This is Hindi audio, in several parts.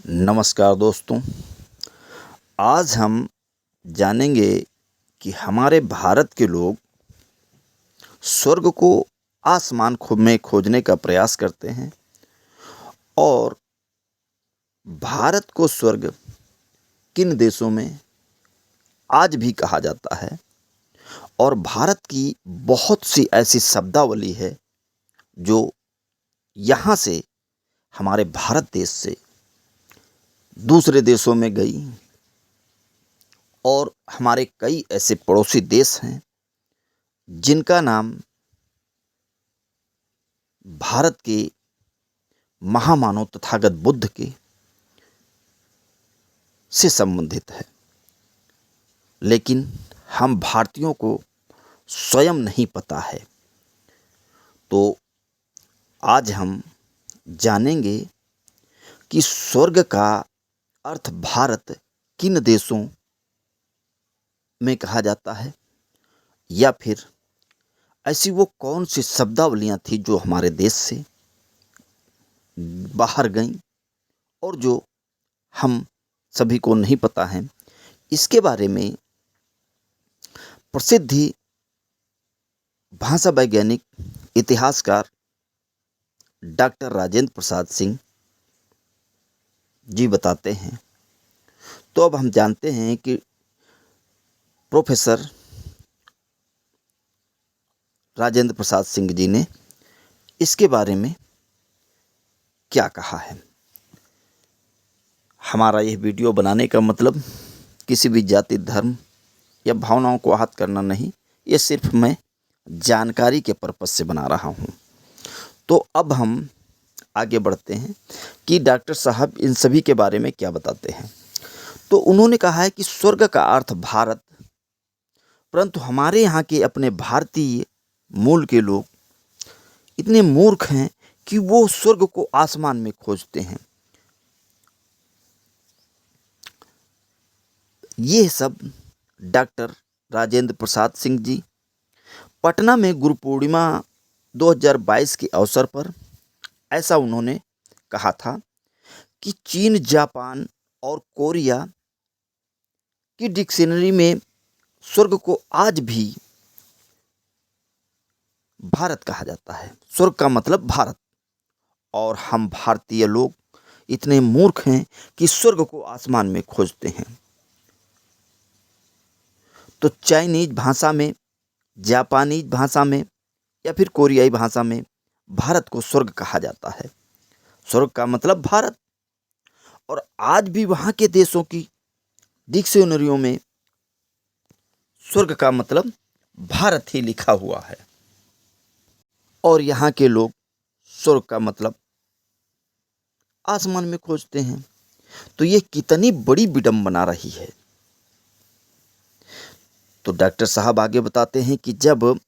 नमस्कार दोस्तों। आज हम जानेंगे कि हमारे भारत के लोग स्वर्ग को आसमान में खोजने का प्रयास करते हैं और भारत को स्वर्ग किन देशों में आज भी कहा जाता है। और भारत की बहुत सी ऐसी शब्दावली है जो यहाँ से हमारे भारत देश से दूसरे देशों में गई। और हमारे कई ऐसे पड़ोसी देश हैं जिनका नाम भारत के महामानव तथागत बुद्ध के से संबंधित है, लेकिन हम भारतीयों को स्वयं नहीं पता है। तो आज हम जानेंगे कि स्वर्ग का अर्थ भारत किन देशों में कहा जाता है, या फिर ऐसी वो कौन सी शब्दावलियाँ थी जो हमारे देश से बाहर गईं और जो हम सभी को नहीं पता है। इसके बारे में प्रसिद्ध ही भाषा वैज्ञानिक इतिहासकार डॉक्टर राजेंद्र प्रसाद सिंह जी बताते हैं। तो अब हम जानते हैं कि प्रोफेसर राजेंद्र प्रसाद सिंह जी ने इसके बारे में क्या कहा है। हमारा यह वीडियो बनाने का मतलब किसी भी जाति, धर्म या भावनाओं को आहत करना नहीं, ये सिर्फ मैं जानकारी के पर्पज से बना रहा हूँ। तो अब हम आगे बढ़ते हैं कि डॉक्टर साहब इन सभी के बारे में क्या बताते हैं। तो उन्होंने कहा है कि स्वर्ग का अर्थ भारत, परंतु हमारे यहाँ के अपने भारतीय मूल के लोग इतने मूर्ख हैं कि वो स्वर्ग को आसमान में खोजते हैं। ये सब डॉक्टर राजेंद्र प्रसाद सिंह जी पटना में गुरु पूर्णिमा 2022 के अवसर पर ऐसा उन्होंने कहा था कि चीन, जापान और कोरिया की डिक्शनरी में स्वर्ग को आज भी भारत कहा जाता है। स्वर्ग का मतलब भारत, और हम भारतीय लोग इतने मूर्ख हैं कि स्वर्ग को आसमान में खोजते हैं। तो चाइनीज भाषा में, जापानीज भाषा में या फिर कोरियाई भाषा में भारत को स्वर्ग कहा जाता है। स्वर्ग का मतलब भारत, और आज भी वहाँ के देशों की डिक्शनरियों में स्वर्ग का मतलब भारत ही लिखा हुआ है। और यहाँ के लोग स्वर्ग का मतलब आसमान में खोजते हैं। तो ये कितनी बड़ी विडंबना रही है। तो डॉक्टर साहब आगे बताते हैं कि जब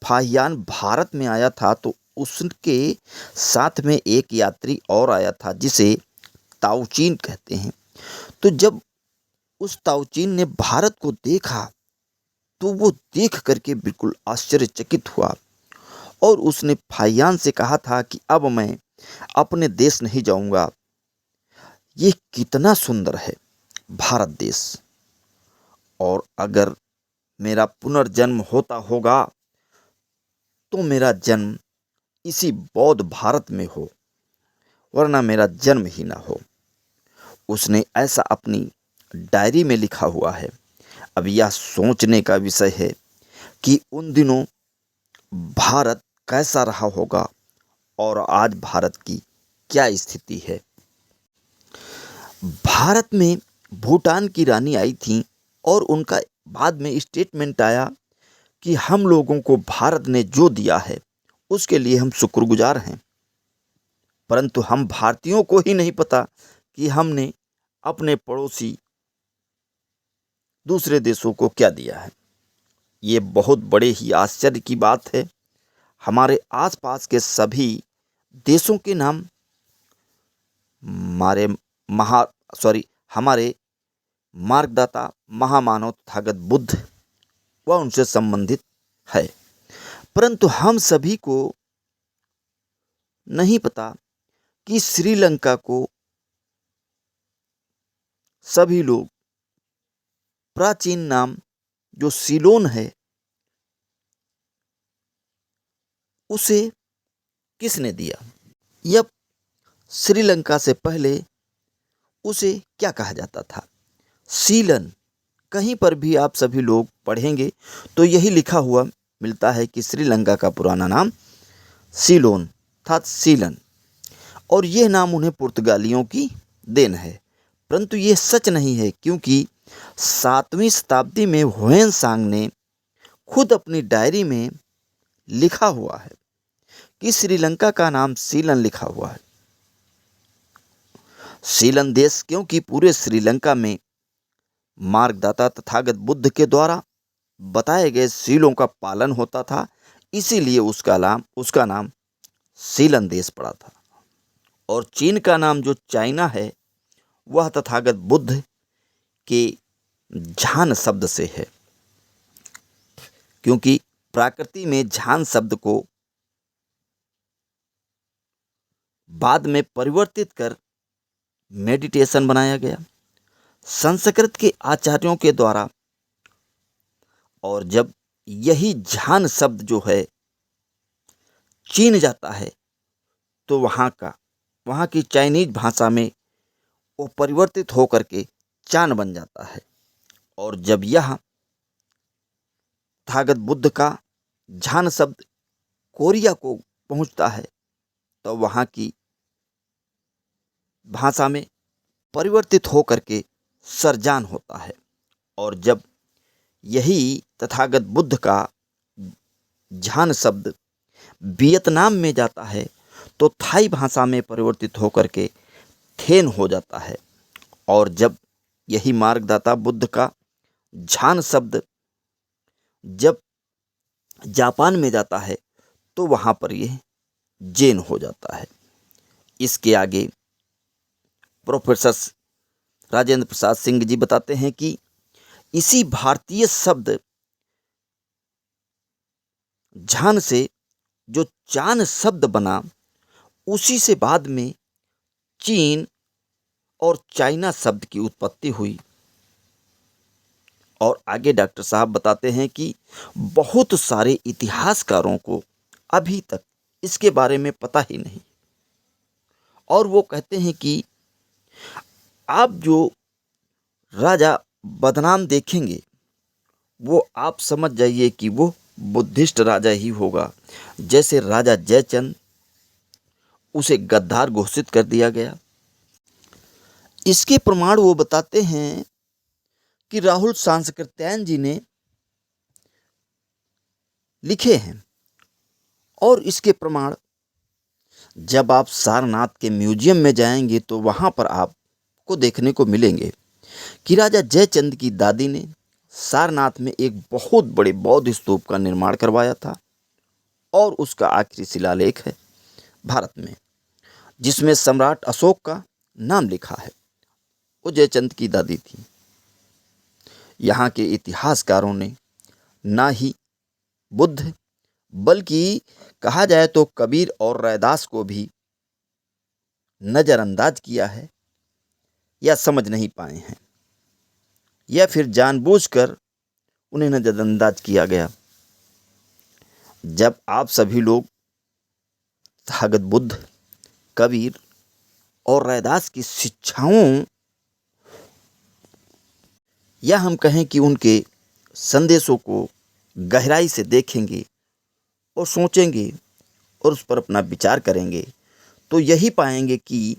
फाहियान भारत में आया था तो उसके साथ में एक यात्री और आया था जिसे ताऊचीन कहते हैं। तो जब उस ताऊचीन ने भारत को देखा तो वो देख करके बिल्कुल आश्चर्यचकित हुआ, और उसने फाहियान से कहा था कि अब मैं अपने देश नहीं जाऊंगा, ये कितना सुंदर है भारत देश, और अगर मेरा पुनर्जन्म होता होगा तो मेरा जन्म इसी बौद्ध भारत में हो, वरना मेरा जन्म ही ना हो। उसने ऐसा अपनी डायरी में लिखा हुआ है। अब यह सोचने का विषय है कि उन दिनों भारत कैसा रहा होगा और आज भारत की क्या स्थिति है। भारत में भूटान की रानी आई थी और उनका बाद में स्टेटमेंट आया कि हम लोगों को भारत ने जो दिया है उसके लिए हम शुक्रगुजार हैं, परंतु हम भारतीयों को ही नहीं पता कि हमने अपने पड़ोसी दूसरे देशों को क्या दिया है। ये बहुत बड़े ही आश्चर्य की बात है। हमारे आसपास के सभी देशों के नाम हमारे हमारे मार्गदाता महामानव तथागत बुद्ध व उनसे संबंधित है, परंतु हम सभी को नहीं पता कि श्रीलंका को सभी लोग प्राचीन नाम जो सीलोन है उसे किसने दिया, या श्रीलंका से पहले उसे क्या कहा जाता था। सीलन कहीं पर भी आप सभी लोग पढ़ेंगे तो यही लिखा हुआ मिलता है कि श्रीलंका का पुराना नाम सीलोन था, सीलन। और यह नाम उन्हें पुर्तगालियों की देन है, परंतु यह सच नहीं है, क्योंकि 7वीं शताब्दी में ह्वेन सांग ने खुद अपनी डायरी में लिखा हुआ है कि श्रीलंका का नाम सीलन लिखा हुआ है। सीलन देश क्योंकि पूरे श्रीलंका में मार्गदाता तथागत बुद्ध के द्वारा बताए गए सीलों का पालन होता था, इसीलिए उसका नाम सीलन देश पड़ा था। और चीन का नाम जो चाइना है वह तथागत बुद्ध के झान शब्द से है, क्योंकि प्रकृति में झान शब्द को बाद में परिवर्तित कर मेडिटेशन बनाया गया संस्कृत के आचार्यों के द्वारा। और जब यही झान शब्द जो है चीन जाता है तो वहाँ की चाइनीज भाषा में वो परिवर्तित होकर के चान बन जाता है। और जब यह तथागत बुद्ध का झान शब्द कोरिया को पहुंचता है तो वहाँ की भाषा में परिवर्तित होकर के सरजान होता है। और जब यही तथागत बुद्ध का झान शब्द वियतनाम में जाता है तो थाई भाषा में परिवर्तित होकर के थेन हो जाता है। और जब यही मार्गदाता बुद्ध का झान शब्द जब जापान में जाता है तो वहाँ पर यह जेन हो जाता है। इसके आगे प्रोफेसर राजेंद्र प्रसाद सिंह जी बताते हैं कि इसी भारतीय शब्द झान से जो चान शब्द बना, उसी से बाद में चीन और चाइना शब्द की उत्पत्ति हुई। और आगे डॉक्टर साहब बताते हैं कि बहुत सारे इतिहासकारों को अभी तक इसके बारे में पता ही नहीं। और वो कहते हैं कि आप जो राजा बदनाम देखेंगे वो आप समझ जाइए कि वो बुद्धिस्ट राजा ही होगा। जैसे राजा जयचंद, उसे गद्दार घोषित कर दिया गया। इसके प्रमाण वो बताते हैं कि राहुल सांस्कृत्यायन जी ने लिखे हैं। और इसके प्रमाण जब आप सारनाथ के म्यूजियम में जाएंगे तो वहाँ पर आपको देखने को मिलेंगे कि राजा जयचंद की दादी ने सारनाथ में एक बहुत बड़े बौद्ध स्तूप का निर्माण करवाया था। और उसका आखिरी शिलालेख है भारत में, जिसमें सम्राट अशोक का नाम लिखा है। वो जयचंद की दादी थी। यहाँ के इतिहासकारों ने ना ही बुद्ध बल्कि कहा जाए तो कबीर और रैदास को भी नज़रअंदाज किया है, या समझ नहीं पाए हैं, या फिर जानबूझकर उन्हें नज़रअंदाज किया गया। जब आप सभी लोग तथागत बुद्ध, कबीर और रैदास की शिक्षाओं, या हम कहें कि उनके संदेशों को गहराई से देखेंगे और सोचेंगे और उस पर अपना विचार करेंगे तो यही पाएंगे कि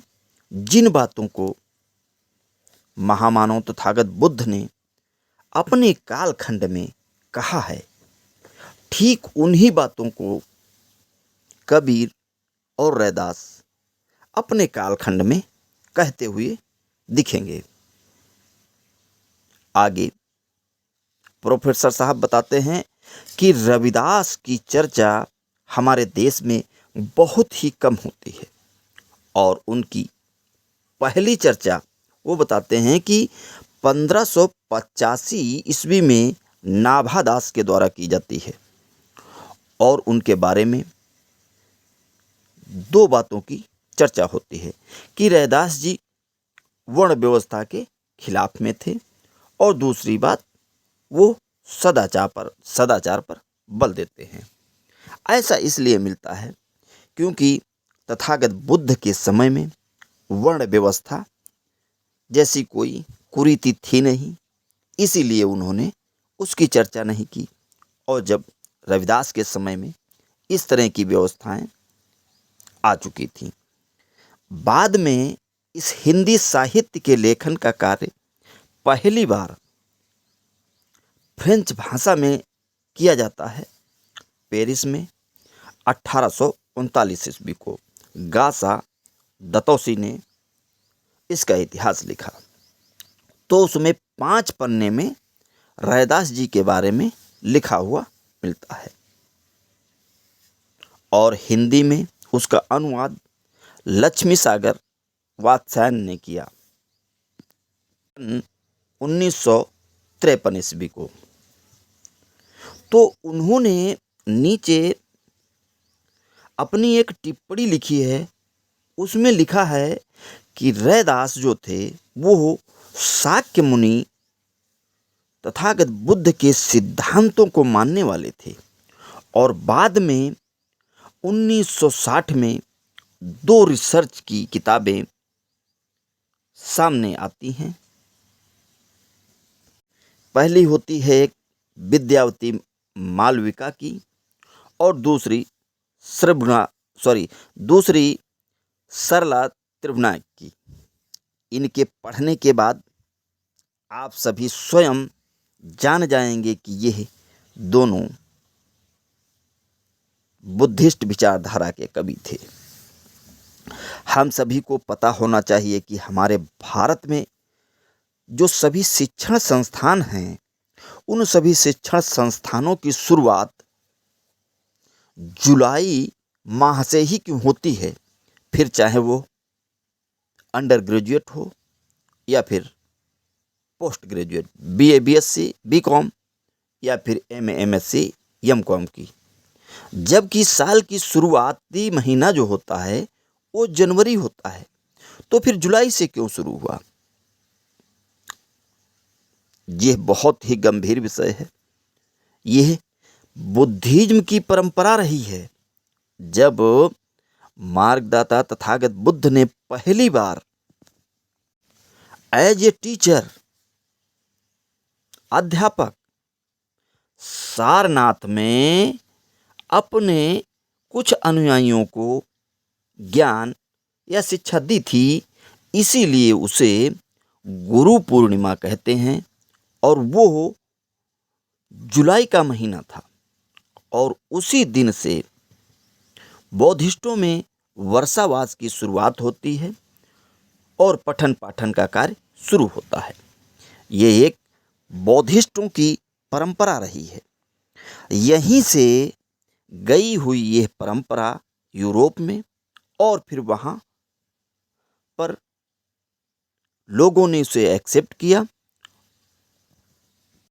जिन बातों को महामानव तथागत बुद्ध ने अपने कालखंड में कहा है, ठीक उन्हीं बातों को कबीर और रैदास अपने कालखंड में कहते हुए दिखेंगे। आगे प्रोफेसर साहब बताते हैं कि रविदास की चर्चा हमारे देश में बहुत ही कम होती है। और उनकी पहली चर्चा वो बताते हैं कि 1585 ईस्वी में नाभादास के द्वारा की जाती है। और उनके बारे में दो बातों की चर्चा होती है कि रैदास जी वर्ण व्यवस्था के खिलाफ में थे, और दूसरी बात वो सदाचार पर बल देते हैं। ऐसा इसलिए मिलता है क्योंकि तथागत बुद्ध के समय में वर्ण व्यवस्था जैसी कोई कुरीति थी नहीं, इसीलिए उन्होंने उसकी चर्चा नहीं की। और जब रविदास के समय में इस तरह की व्यवस्थाएं आ चुकी थीं, बाद में इस हिंदी साहित्य के लेखन का कार्य पहली बार फ्रेंच भाषा में किया जाता है। पेरिस में 1839 ईस्वी को गासा दतौसी ने इसका इतिहास लिखा, तो उसमें 5 पन्ने में रैदास जी के बारे में लिखा हुआ मिलता है, और हिंदी में उसका अनुवाद लक्ष्मी सागर वात्स्यायन ने किया 1953 ईस्वी को। तो उन्होंने नीचे अपनी एक टिप्पणी लिखी है, उसमें लिखा है कि रैदास जो थे वो शाक्य मुनि तथागत बुद्ध के सिद्धांतों को मानने वाले थे, और बाद में 1960 में 2 रिसर्च की किताबें सामने आती हैं। पहली होती है एक विद्यावती मालविका की, और दूसरी सरला त्रिभुवनायक की। इनके पढ़ने के बाद आप सभी स्वयं जान जाएंगे कि यह दोनों बुद्धिस्ट विचारधारा के कवि थे। हम सभी को पता होना चाहिए कि हमारे भारत में जो सभी शिक्षण संस्थान हैं, उन सभी शिक्षण संस्थानों की शुरुआत जुलाई माह से ही क्यों होती है, फिर चाहे वो अंडर ग्रेजुएट हो या फिर post graduate, BA BSc BCom या फिर MA MSc MCom की। जबकि साल की शुरुआती महीना जो होता है वो जनवरी होता है, तो फिर जुलाई से क्यों शुरू हुआ? यह बहुत ही गंभीर विषय है। यह बुद्धिज्म की परंपरा रही है। जब मार्गदाता तथागत बुद्ध ने पहली बार एज ए टीचर, अध्यापक, सारनाथ में अपने कुछ अनुयायियों को ज्ञान या शिक्षा दी थी, इसीलिए उसे गुरु पूर्णिमा कहते हैं, और वो जुलाई का महीना था। और उसी दिन से बौद्धिस्टों में वर्षावास की शुरुआत होती है और पठन पाठन का कार्य शुरू होता है। ये एक बौद्धिस्टों की परंपरा रही है। यहीं से गई हुई यह परंपरा यूरोप में, और फिर वहाँ पर लोगों ने उसे एक्सेप्ट किया,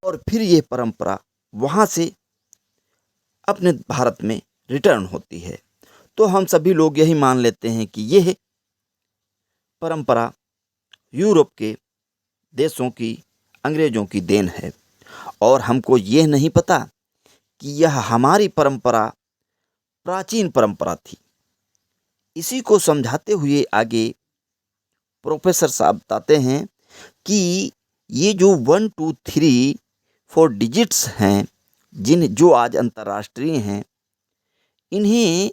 और फिर यह परंपरा वहाँ से अपने भारत में रिटर्न होती है। तो हम सभी लोग यही मान लेते हैं कि यह परंपरा यूरोप के देशों की, अंग्रेजों की देन है, और हमको यह नहीं पता कि यह हमारी परंपरा प्राचीन परंपरा थी। इसी को समझाते हुए आगे प्रोफेसर साहब बताते हैं कि ये जो 1 2 3 4 डिजिट्स हैं, जो आज अंतर्राष्ट्रीय हैं, इन्हें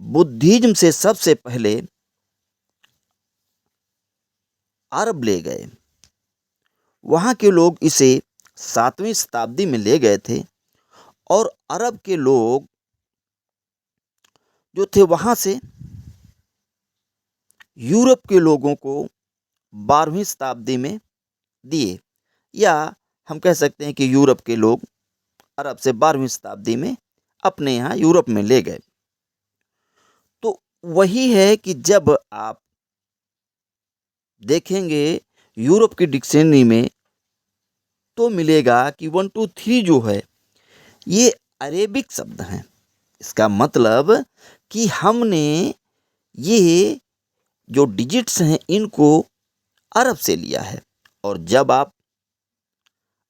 बुद्धिज्म से सबसे पहले अरब ले गए। वहाँ के लोग इसे 7वीं शताब्दी में ले गए थे, और अरब के लोग जो थे वहाँ से यूरोप के लोगों को 12वीं शताब्दी में दिए, या हम कह सकते हैं कि यूरोप के लोग अरब से 12वीं शताब्दी में अपने यहाँ यूरोप में ले गए। तो वही है कि जब आप देखेंगे यूरोप की डिक्शनरी में, तो मिलेगा कि 1 2 3 जो है ये अरेबिक शब्द हैं। इसका मतलब कि हमने ये जो डिजिट्स हैं इनको अरब से लिया है। और जब आप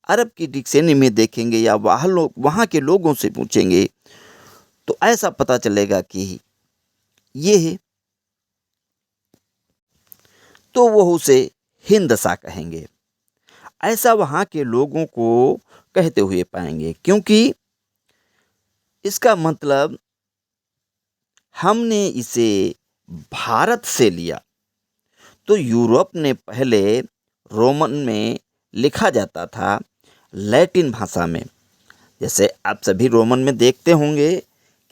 अरब की डिक्शनरी में देखेंगे या वहाँ के लोगों से पूछेंगे तो ऐसा पता चलेगा कि ये है, तो वो उसे हिंदसा कहेंगे। ऐसा वहाँ के लोगों को कहते हुए पाएंगे, क्योंकि इसका मतलब हमने इसे भारत से लिया। तो यूरोप ने पहले रोमन में लिखा जाता था लैटिन भाषा में। जैसे आप सभी रोमन में देखते होंगे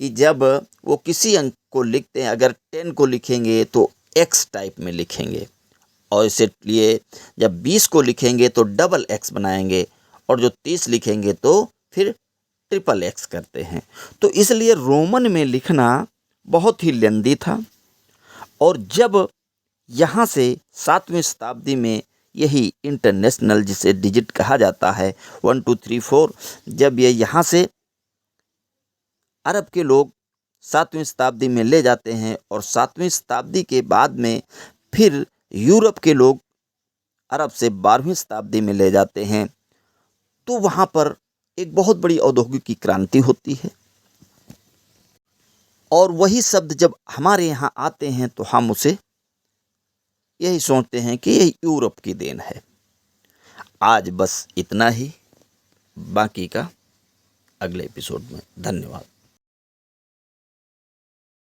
कि जब वो किसी अंक को लिखते हैं, अगर 10 को लिखेंगे तो एक्स टाइप में लिखेंगे, और इसलिए जब 20 को लिखेंगे तो डबल एक्स बनाएंगे, और जो 30 लिखेंगे तो फिर ट्रिपल एक्स करते हैं। तो इसलिए रोमन में लिखना बहुत ही लेंदी था। और जब यहाँ से 7वीं शताब्दी में यही इंटरनेशनल, जिसे डिजिट कहा जाता है 1 2 3 4, जब ये यहाँ से अरब के लोग 7वीं शताब्दी में ले जाते हैं और 7वीं शताब्दी के बाद में फिर यूरोप के लोग अरब से 12वीं शताब्दी में ले जाते हैं, तो वहाँ पर एक बहुत बड़ी औद्योगिक क्रांति होती है। और वही शब्द जब हमारे यहाँ आते हैं तो हम उसे यही सोचते हैं कि यह यूरोप की देन है। आज बस इतना ही, बाकी का अगले एपिसोड में। धन्यवाद।